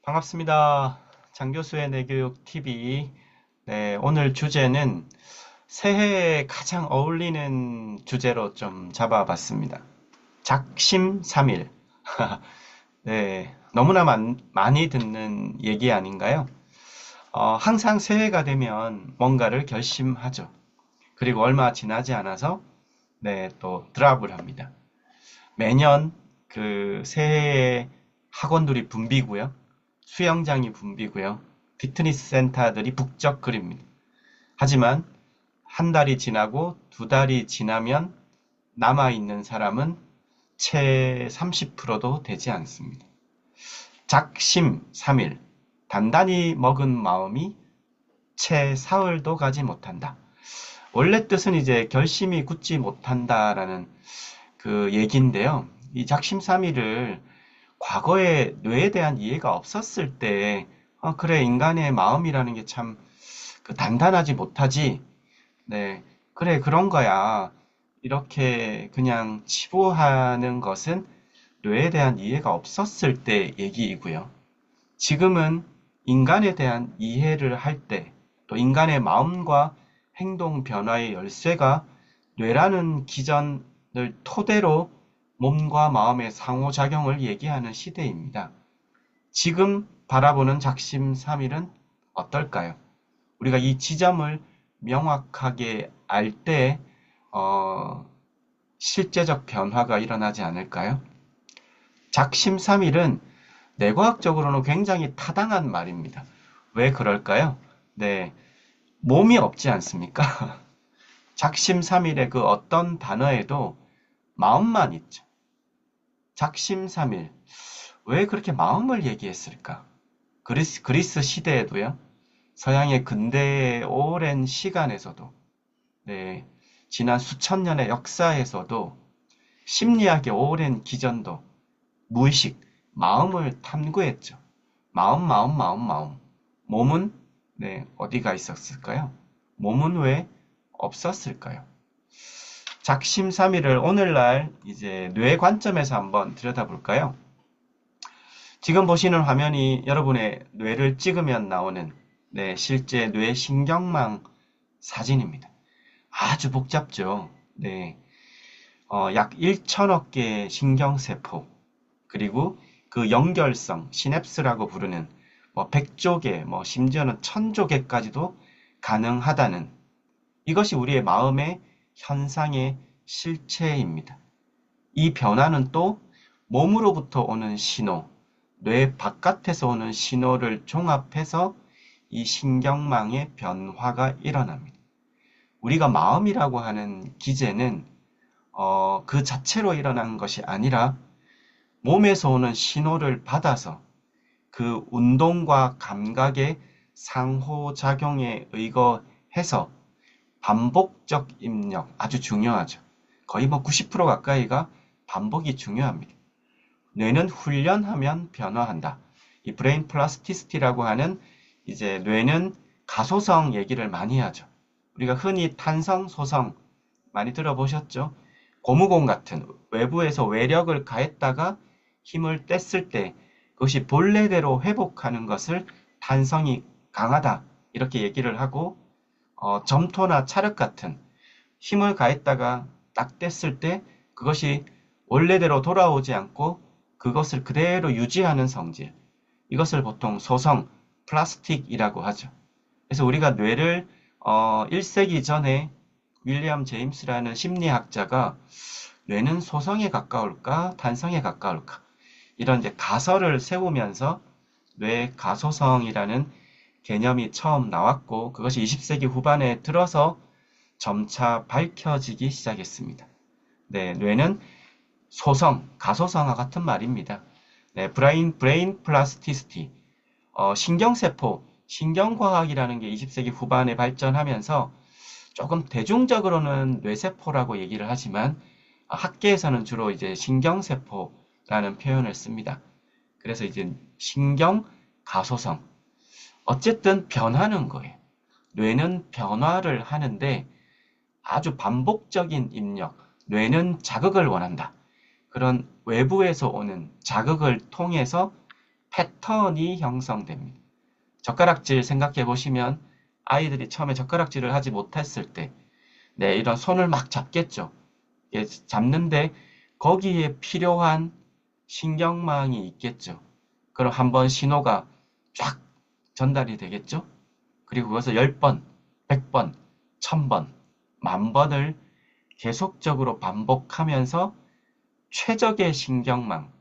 반갑습니다. 장교수의 내교육 TV. 네, 오늘 주제는 새해에 가장 어울리는 주제로 좀 잡아봤습니다. 작심삼일. 네, 너무나 많이 듣는 얘기 아닌가요? 항상 새해가 되면 뭔가를 결심하죠. 그리고 얼마 지나지 않아서 네, 또 드랍을 합니다. 매년 그 새해에 학원들이 붐비고요. 수영장이 붐비고요. 피트니스 센터들이 북적거립니다. 하지만 한 달이 지나고 두 달이 지나면 남아있는 사람은 채 30%도 되지 않습니다. 작심삼일, 단단히 먹은 마음이 채 사흘도 가지 못한다. 원래 뜻은 이제 결심이 굳지 못한다라는 그 얘기인데요. 이 작심삼일을 과거에 뇌에 대한 이해가 없었을 때, 그래, 인간의 마음이라는 게 참, 단단하지 못하지. 네, 그래, 그런 거야. 이렇게 그냥 치부하는 것은 뇌에 대한 이해가 없었을 때 얘기이고요. 지금은 인간에 대한 이해를 할 때, 또 인간의 마음과 행동 변화의 열쇠가 뇌라는 기전을 토대로 몸과 마음의 상호작용을 얘기하는 시대입니다. 지금 바라보는 작심삼일은 어떨까요? 우리가 이 지점을 명확하게 알 때, 실제적 변화가 일어나지 않을까요? 작심삼일은 뇌과학적으로는 굉장히 타당한 말입니다. 왜 그럴까요? 네, 몸이 없지 않습니까? 작심삼일의 그 어떤 단어에도 마음만 있죠. 작심삼일. 왜 그렇게 마음을 얘기했을까? 그리스 시대에도요. 서양의 근대의 오랜 시간에서도, 네, 지난 수천 년의 역사에서도 심리학의 오랜 기전도 무의식, 마음을 탐구했죠. 마음. 몸은 네, 어디가 있었을까요? 몸은 왜 없었을까요? 작심삼일을 오늘날 이제 뇌 관점에서 한번 들여다볼까요? 지금 보시는 화면이 여러분의 뇌를 찍으면 나오는 네, 실제 뇌 신경망 사진입니다. 아주 복잡죠. 네, 약 1천억 개의 신경세포, 그리고 그 연결성, 시냅스라고 부르는 뭐 100조 개, 뭐 심지어는 1000조 개까지도 가능하다는 이것이 우리의 마음의 현상의 실체입니다. 이 변화는 또 몸으로부터 오는 신호, 뇌 바깥에서 오는 신호를 종합해서 이 신경망의 변화가 일어납니다. 우리가 마음이라고 하는 기제는 그 자체로 일어난 것이 아니라 몸에서 오는 신호를 받아서 그 운동과 감각의 상호작용에 의거해서 반복적 입력, 아주 중요하죠. 거의 뭐 90% 가까이가 반복이 중요합니다. 뇌는 훈련하면 변화한다. 이 브레인 플라스티시티라고 하는 이제 뇌는 가소성 얘기를 많이 하죠. 우리가 흔히 탄성, 소성 많이 들어보셨죠? 고무공 같은 외부에서 외력을 가했다가 힘을 뗐을 때 그것이 본래대로 회복하는 것을 탄성이 강하다 이렇게 얘기를 하고 점토나 찰흙 같은 힘을 가했다가 딱 뗐을 때 그것이 원래대로 돌아오지 않고 그것을 그대로 유지하는 성질. 이것을 보통 소성, 플라스틱이라고 하죠. 그래서 우리가 뇌를 1세기 전에 윌리엄 제임스라는 심리학자가 뇌는 소성에 가까울까, 탄성에 가까울까 이런 이제 가설을 세우면서 뇌 가소성이라는 개념이 처음 나왔고 그것이 20세기 후반에 들어서 점차 밝혀지기 시작했습니다. 네, 뇌는 소성, 가소성과 같은 말입니다. 네, 브레인 플라스티시티, 신경세포, 신경과학이라는 게 20세기 후반에 발전하면서 조금 대중적으로는 뇌세포라고 얘기를 하지만 학계에서는 주로 이제 신경세포라는 표현을 씁니다. 그래서 이제 신경 가소성. 어쨌든 변하는 거예요. 뇌는 변화를 하는데 아주 반복적인 입력, 뇌는 자극을 원한다. 그런 외부에서 오는 자극을 통해서 패턴이 형성됩니다. 젓가락질 생각해 보시면 아이들이 처음에 젓가락질을 하지 못했을 때, 네, 이런 손을 막 잡겠죠. 예, 잡는데 거기에 필요한 신경망이 있겠죠. 그럼 한번 신호가 쫙 전달이 되겠죠. 그리고 그것을 10번, 100번, 1000번, 10,000번을 계속적으로 반복하면서 최적의 신경망,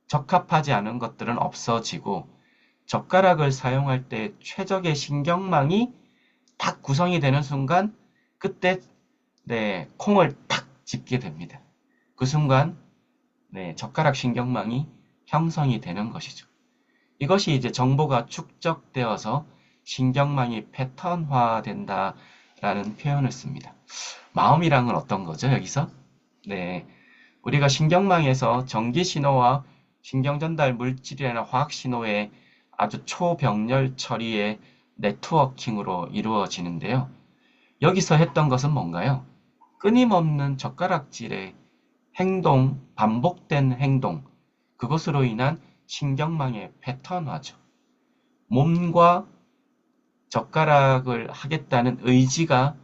적합하지 않은 것들은 없어지고 젓가락을 사용할 때 최적의 신경망이 딱 구성이 되는 순간 그때 네, 콩을 딱 집게 됩니다. 그 순간 네, 젓가락 신경망이 형성이 되는 것이죠. 이것이 이제 정보가 축적되어서 신경망이 패턴화된다라는 표현을 씁니다. 마음이란 어떤 거죠, 여기서? 네, 우리가 신경망에서 전기 신호와 신경 전달 물질이나 화학 신호의 아주 초병렬 처리의 네트워킹으로 이루어지는데요. 여기서 했던 것은 뭔가요? 끊임없는 젓가락질의 행동, 반복된 행동, 그것으로 인한 신경망의 패턴화죠. 몸과 젓가락을 하겠다는 의지가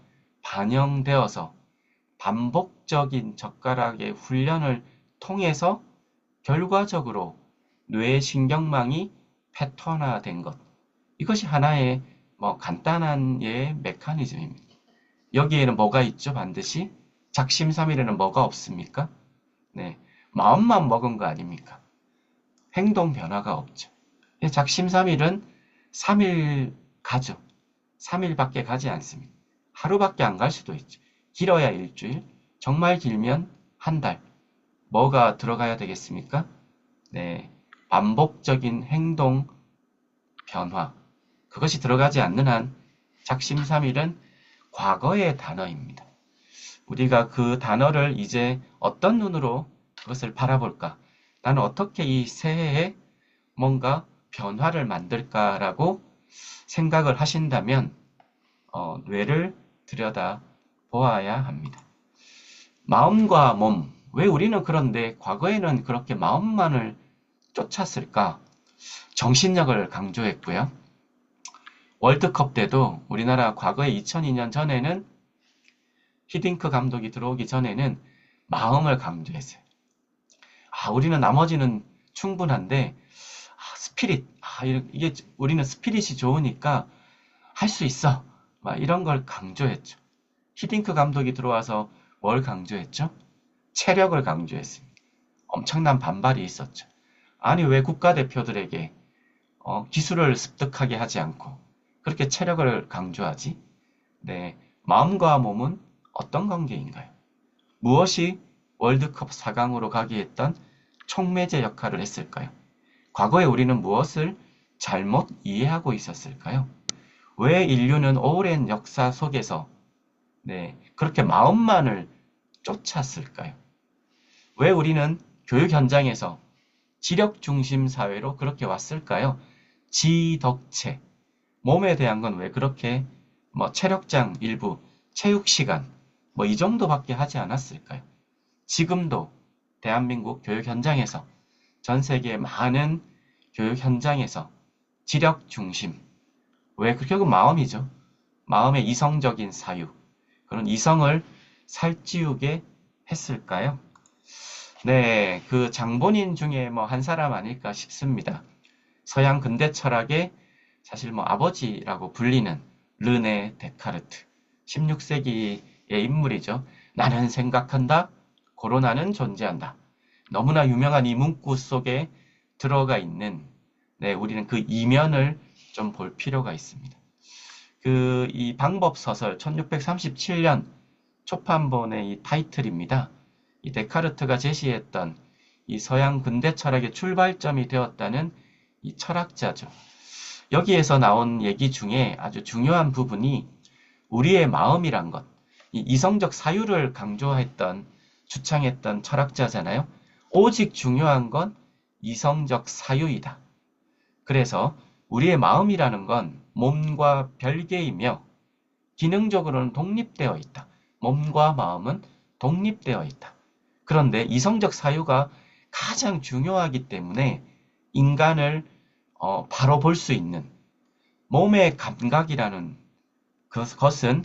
반영되어서 반복적인 젓가락의 훈련을 통해서 결과적으로 뇌의 신경망이 패턴화된 것. 이것이 하나의 간단한 예 메커니즘입니다. 여기에는 뭐가 있죠? 반드시 작심삼일에는 뭐가 없습니까? 네, 마음만 먹은 거 아닙니까? 행동 변화가 없죠. 작심삼일은 3일 가죠. 3일밖에 가지 않습니다. 하루밖에 안 갈 수도 있죠. 길어야 일주일, 정말 길면 한 달. 뭐가 들어가야 되겠습니까? 네, 반복적인 행동 변화. 그것이 들어가지 않는 한 작심삼일은 과거의 단어입니다. 우리가 그 단어를 이제 어떤 눈으로 그것을 바라볼까? 나는 어떻게 이 새해에 뭔가 변화를 만들까라고 생각을 하신다면 뇌를 들여다 보아야 합니다. 마음과 몸. 왜 우리는 그런데 과거에는 그렇게 마음만을 쫓았을까? 정신력을 강조했고요. 월드컵 때도 우리나라 과거에 2002년 전에는 히딩크 감독이 들어오기 전에는 마음을 강조했어요. 우리는 나머지는 충분한데 스피릿, 이게 우리는 스피릿이 좋으니까 할 수 있어. 막 이런 걸 강조했죠. 히딩크 감독이 들어와서 뭘 강조했죠? 체력을 강조했습니다. 엄청난 반발이 있었죠. 아니 왜 국가대표들에게 기술을 습득하게 하지 않고 그렇게 체력을 강조하지? 네, 마음과 몸은 어떤 관계인가요? 무엇이 월드컵 4강으로 가게 했던 촉매제 역할을 했을까요? 과거에 우리는 무엇을 잘못 이해하고 있었을까요? 왜 인류는 오랜 역사 속에서 그렇게 마음만을 쫓았을까요? 왜 우리는 교육 현장에서 지력 중심 사회로 그렇게 왔을까요? 지덕체, 몸에 대한 건 왜 그렇게 체력장 일부, 체육 시간 이 정도밖에 하지 않았을까요? 지금도 대한민국 교육 현장에서 전 세계 많은 교육 현장에서 지력 중심, 왜 결국은 마음이죠. 마음의 이성적인 사유, 그런 이성을 살찌우게 했을까요? 네, 그 장본인 중에 한 사람 아닐까 싶습니다. 서양 근대 철학의 사실 아버지라고 불리는 르네 데카르트. 16세기의 인물이죠. 나는 생각한다. 고로 나는 존재한다. 너무나 유명한 이 문구 속에 들어가 있는 우리는 그 이면을 좀 볼 필요가 있습니다. 이 방법서설 1637년 초판본의 이 타이틀입니다. 이 데카르트가 제시했던 이 서양 근대 철학의 출발점이 되었다는 이 철학자죠. 여기에서 나온 얘기 중에 아주 중요한 부분이 우리의 마음이란 것, 이 이성적 사유를 강조했던, 주창했던 철학자잖아요. 오직 중요한 건 이성적 사유이다. 그래서 우리의 마음이라는 건 몸과 별개이며 기능적으로는 독립되어 있다. 몸과 마음은 독립되어 있다. 그런데 이성적 사유가 가장 중요하기 때문에 인간을 바로 볼 수 있는 몸의 감각이라는 것은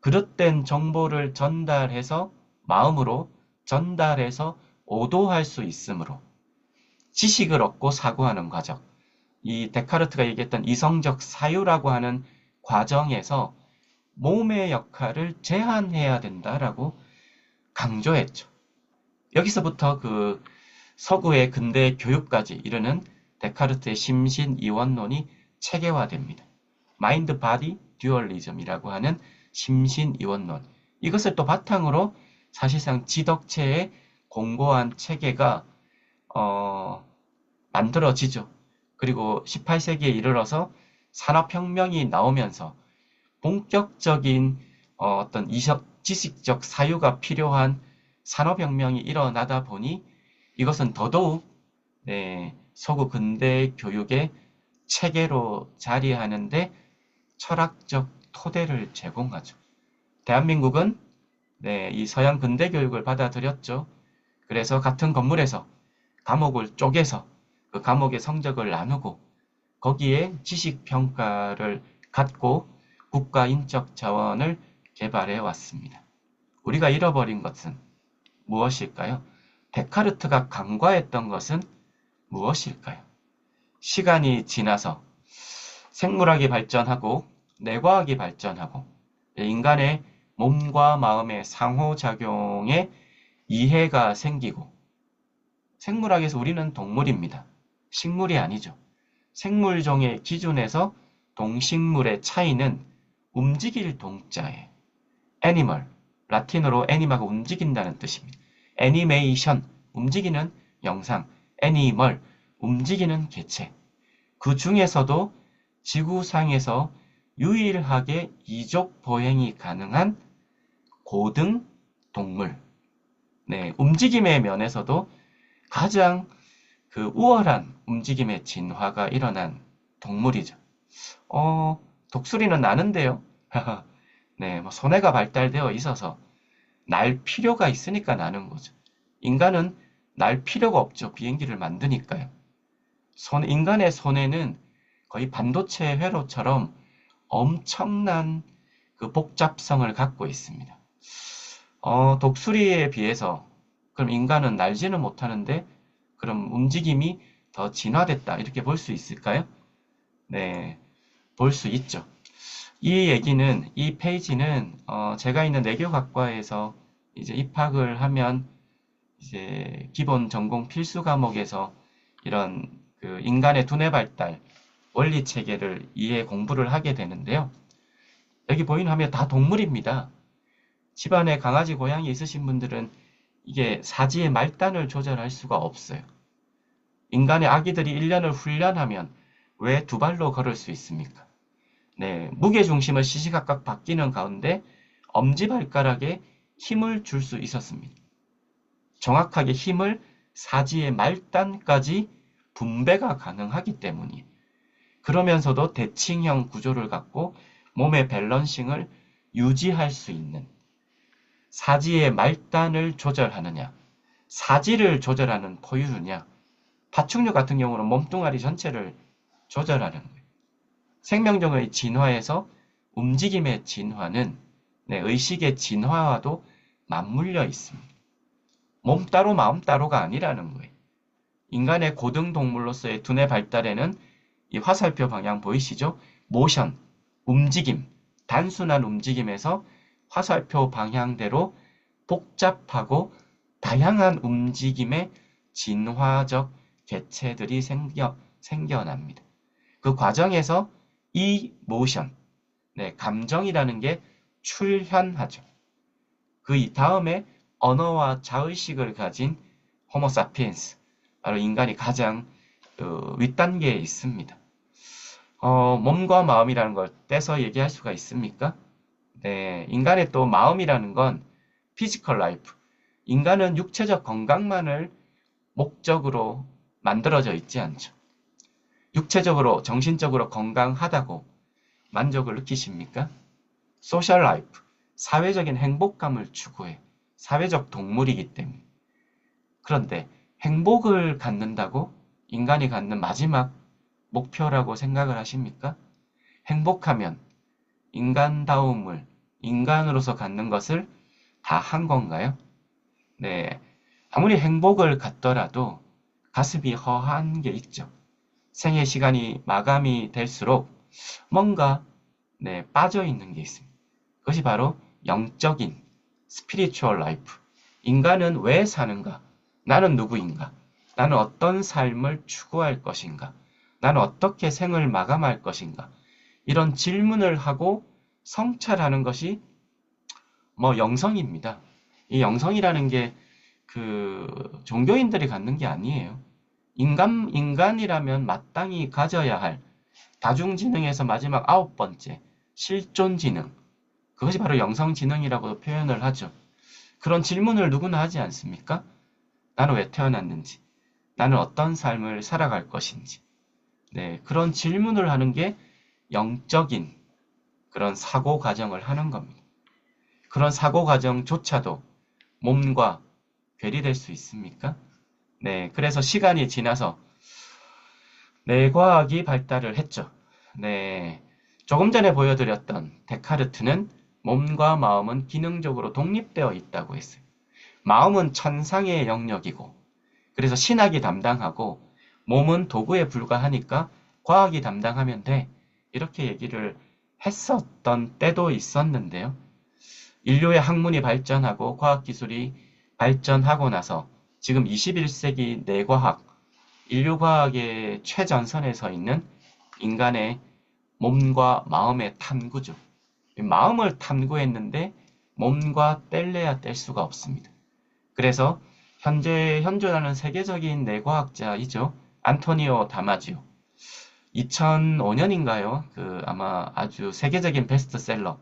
그릇된 정보를 전달해서 마음으로 전달해서 오도할 수 있으므로 지식을 얻고 사고하는 과정. 이 데카르트가 얘기했던 이성적 사유라고 하는 과정에서 몸의 역할을 제한해야 된다라고 강조했죠. 여기서부터 그 서구의 근대 교육까지 이르는 데카르트의 심신이원론이 체계화됩니다. 마인드 바디 듀얼리즘이라고 하는 심신이원론. 이것을 또 바탕으로 사실상 지덕체의 공고한 체계가 만들어지죠. 그리고 18세기에 이르러서 산업혁명이 나오면서 본격적인 어떤 지식적 사유가 필요한 산업혁명이 일어나다 보니 이것은 더더욱 서구 근대 교육의 체계로 자리하는데 철학적 토대를 제공하죠. 대한민국은 이 서양 근대 교육을 받아들였죠. 그래서 같은 건물에서 과목을 쪼개서 그 과목의 성적을 나누고 거기에 지식평가를 갖고 국가인적 자원을 개발해 왔습니다. 우리가 잃어버린 것은 무엇일까요? 데카르트가 간과했던 것은 무엇일까요? 시간이 지나서 생물학이 발전하고 뇌과학이 발전하고 인간의 몸과 마음의 상호작용에 이해가 생기고 생물학에서 우리는 동물입니다. 식물이 아니죠. 생물종의 기준에서 동식물의 차이는 움직일 동자에 애니멀, 라틴어로 애니마가 움직인다는 뜻입니다. 애니메이션, 움직이는 영상, 애니멀, 움직이는 개체. 그 중에서도 지구상에서 유일하게 이족 보행이 가능한 고등 동물. 움직임의 면에서도 가장 그 우월한 움직임의 진화가 일어난 동물이죠. 독수리는 나는데요. 손해가 발달되어 있어서 날 필요가 있으니까 나는 거죠. 인간은 날 필요가 없죠. 비행기를 만드니까요. 인간의 손에는 거의 반도체 회로처럼 엄청난 그 복잡성을 갖고 있습니다. 독수리에 비해서 그럼 인간은 날지는 못하는데 그럼 움직임이 더 진화됐다 이렇게 볼 수 있을까요? 네, 볼 수 있죠. 이 페이지는 제가 있는 내교학과에서 이제 입학을 하면 이제 기본 전공 필수 과목에서 이런 그 인간의 두뇌 발달 원리 체계를 이해 공부를 하게 되는데요. 여기 보이는 화면 다 동물입니다. 집안에 강아지, 고양이 있으신 분들은 이게 사지의 말단을 조절할 수가 없어요. 인간의 아기들이 1년을 훈련하면 왜 두 발로 걸을 수 있습니까? 무게중심을 시시각각 바뀌는 가운데 엄지발가락에 힘을 줄 수 있었습니다. 정확하게 힘을 사지의 말단까지 분배가 가능하기 때문이에요. 그러면서도 대칭형 구조를 갖고 몸의 밸런싱을 유지할 수 있는 사지의 말단을 조절하느냐, 사지를 조절하는 포유류냐, 파충류 같은 경우는 몸뚱아리 전체를 조절하는 거예요. 생명종의 진화에서 움직임의 진화는 의식의 진화와도 맞물려 있습니다. 몸 따로 마음 따로가 아니라는 거예요. 인간의 고등동물로서의 두뇌 발달에는 이 화살표 방향 보이시죠? 모션, 움직임, 단순한 움직임에서 화살표 방향대로 복잡하고 다양한 움직임의 진화적 개체들이 생겨납니다. 그 과정에서 이 모션, 감정이라는 게 출현하죠. 그 다음에 언어와 자의식을 가진 호모사피엔스, 바로 인간이 가장 윗단계에 있습니다. 몸과 마음이라는 걸 떼서 얘기할 수가 있습니까? 인간의 또 마음이라는 건 피지컬 라이프, 인간은 육체적 건강만을 목적으로 만들어져 있지 않죠. 육체적으로, 정신적으로 건강하다고 만족을 느끼십니까? 소셜 라이프, 사회적인 행복감을 추구해. 사회적 동물이기 때문에. 그런데 행복을 갖는다고 인간이 갖는 마지막 목표라고 생각을 하십니까? 행복하면 인간다움을 인간으로서 갖는 것을 다 한 건가요? 네. 아무리 행복을 갖더라도 가슴이 허한 게 있죠. 생애 시간이 마감이 될수록 뭔가 빠져 있는 게 있습니다. 그것이 바로 영적인 spiritual life. 인간은 왜 사는가? 나는 누구인가? 나는 어떤 삶을 추구할 것인가? 나는 어떻게 생을 마감할 것인가? 이런 질문을 하고 성찰하는 것이 영성입니다. 이 영성이라는 게 종교인들이 갖는 게 아니에요. 인간이라면 마땅히 가져야 할 다중지능에서 마지막 9번째 실존지능. 그것이 바로 영성지능이라고 표현을 하죠. 그런 질문을 누구나 하지 않습니까? 나는 왜 태어났는지, 나는 어떤 삶을 살아갈 것인지. 네, 그런 질문을 하는 게 영적인 그런 사고 과정을 하는 겁니다. 그런 사고 과정조차도 몸과 괴리될 수 있습니까? 네, 그래서 시간이 지나서 뇌과학이 발달을 했죠. 네, 조금 전에 보여드렸던 데카르트는 몸과 마음은 기능적으로 독립되어 있다고 했어요. 마음은 천상의 영역이고, 그래서 신학이 담당하고, 몸은 도구에 불과하니까 과학이 담당하면 돼. 이렇게 얘기를 했었던 때도 있었는데요. 인류의 학문이 발전하고 과학기술이 발전하고 나서 지금 21세기 뇌과학, 인류과학의 최전선에 서 있는 인간의 몸과 마음의 탐구죠. 마음을 탐구했는데 몸과 뗄래야 뗄 수가 없습니다. 그래서 현재 현존하는 세계적인 뇌과학자이죠. 안토니오 다마지오. 2005년인가요? 아마 아주 세계적인 베스트셀러.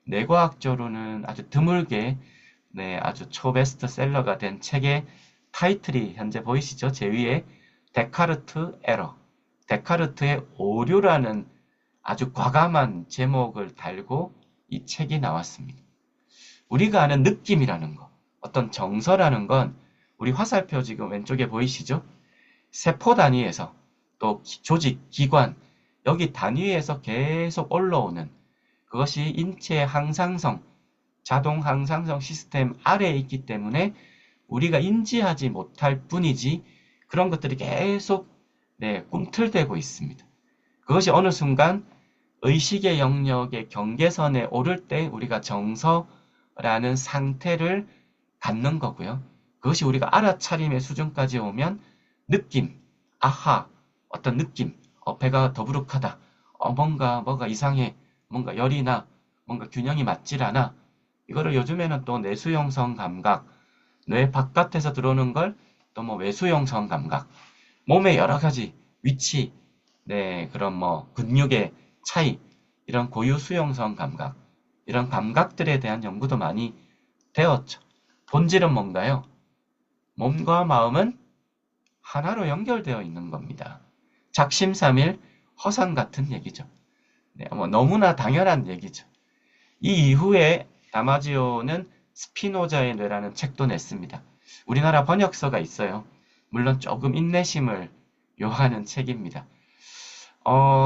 뇌과학적으로는 아주 드물게 아주 초베스트셀러가 된 책의 타이틀이 현재 보이시죠? 제 위에 데카르트 에러. 데카르트의 오류라는 아주 과감한 제목을 달고 이 책이 나왔습니다. 우리가 아는 느낌이라는 것, 어떤 정서라는 건 우리 화살표 지금 왼쪽에 보이시죠? 세포 단위에서 또 조직, 기관, 여기 단위에서 계속 올라오는 그것이 인체의 항상성, 자동 항상성 시스템 아래에 있기 때문에 우리가 인지하지 못할 뿐이지 그런 것들이 계속 꿈틀대고 있습니다. 그것이 어느 순간 의식의 영역의 경계선에 오를 때 우리가 정서라는 상태를 갖는 거고요. 그것이 우리가 알아차림의 수준까지 오면 느낌, 아하, 어떤 느낌, 배가 더부룩하다, 뭐가 이상해, 뭔가 열이 나, 뭔가 균형이 맞질 않아. 이거를 요즘에는 또 내수용성 감각, 뇌 바깥에서 들어오는 걸 또 외수용성 감각, 몸의 여러 가지 위치, 그런 근육의 차이, 이런 고유 수용성 감각, 이런 감각들에 대한 연구도 많이 되었죠. 본질은 뭔가요? 몸과 마음은 하나로 연결되어 있는 겁니다. 작심삼일 허상 같은 얘기죠. 너무나 당연한 얘기죠. 이 이후에 다마지오는 스피노자의 뇌라는 책도 냈습니다. 우리나라 번역서가 있어요. 물론 조금 인내심을 요하는 책입니다.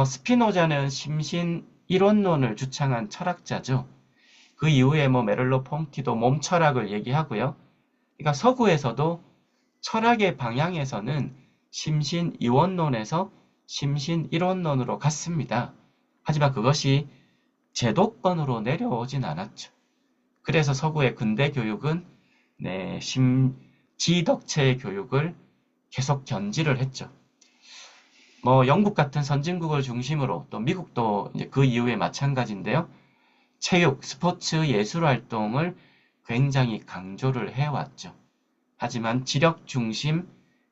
스피노자는 심신 이론론을 주창한 철학자죠. 그 이후에 메를로 퐁티도 몸 철학을 얘기하고요. 그러니까 서구에서도 철학의 방향에서는 심신 이원론에서 심신 이론론으로 갔습니다. 하지만 그것이 제도권으로 내려오진 않았죠. 그래서 서구의 근대 교육은 지덕체의 교육을 계속 견지를 했죠. 영국 같은 선진국을 중심으로 또 미국도 이제 그 이후에 마찬가지인데요. 체육, 스포츠, 예술 활동을 굉장히 강조를 해왔죠. 하지만 지력 중심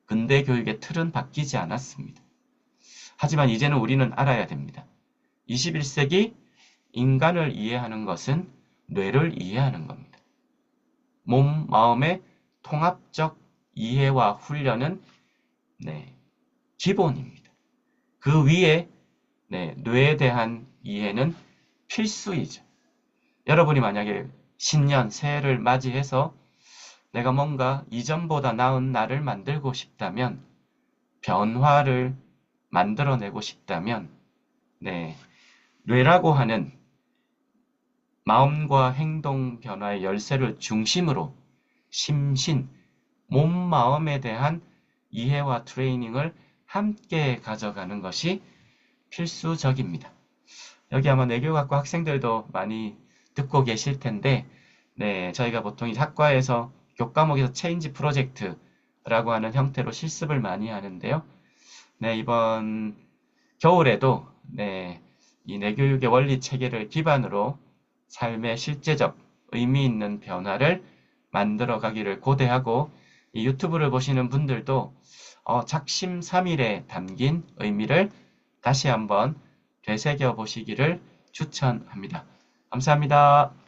근대 교육의 틀은 바뀌지 않았습니다. 하지만 이제는 우리는 알아야 됩니다. 21세기 인간을 이해하는 것은 뇌를 이해하는 겁니다. 몸, 마음의 통합적 이해와 훈련은 기본입니다. 그 위에 뇌에 대한 이해는 필수이죠. 여러분이 만약에 신년, 새해를 맞이해서 내가 뭔가 이전보다 나은 나를 만들고 싶다면 변화를 만들어내고 싶다면, 네, 뇌라고 하는 마음과 행동 변화의 열쇠를 중심으로 심신, 몸, 마음에 대한 이해와 트레이닝을 함께 가져가는 것이 필수적입니다. 여기 아마 뇌교육학과 학생들도 많이 듣고 계실 텐데, 네, 저희가 보통 이 학과에서 교과목에서 체인지 프로젝트라고 하는 형태로 실습을 많이 하는데요. 네, 이번 겨울에도 네, 이 뇌교육의 원리 체계를 기반으로 삶의 실제적 의미 있는 변화를 만들어 가기를 고대하고 이 유튜브를 보시는 분들도 작심삼일에 담긴 의미를 다시 한번 되새겨 보시기를 추천합니다. 감사합니다.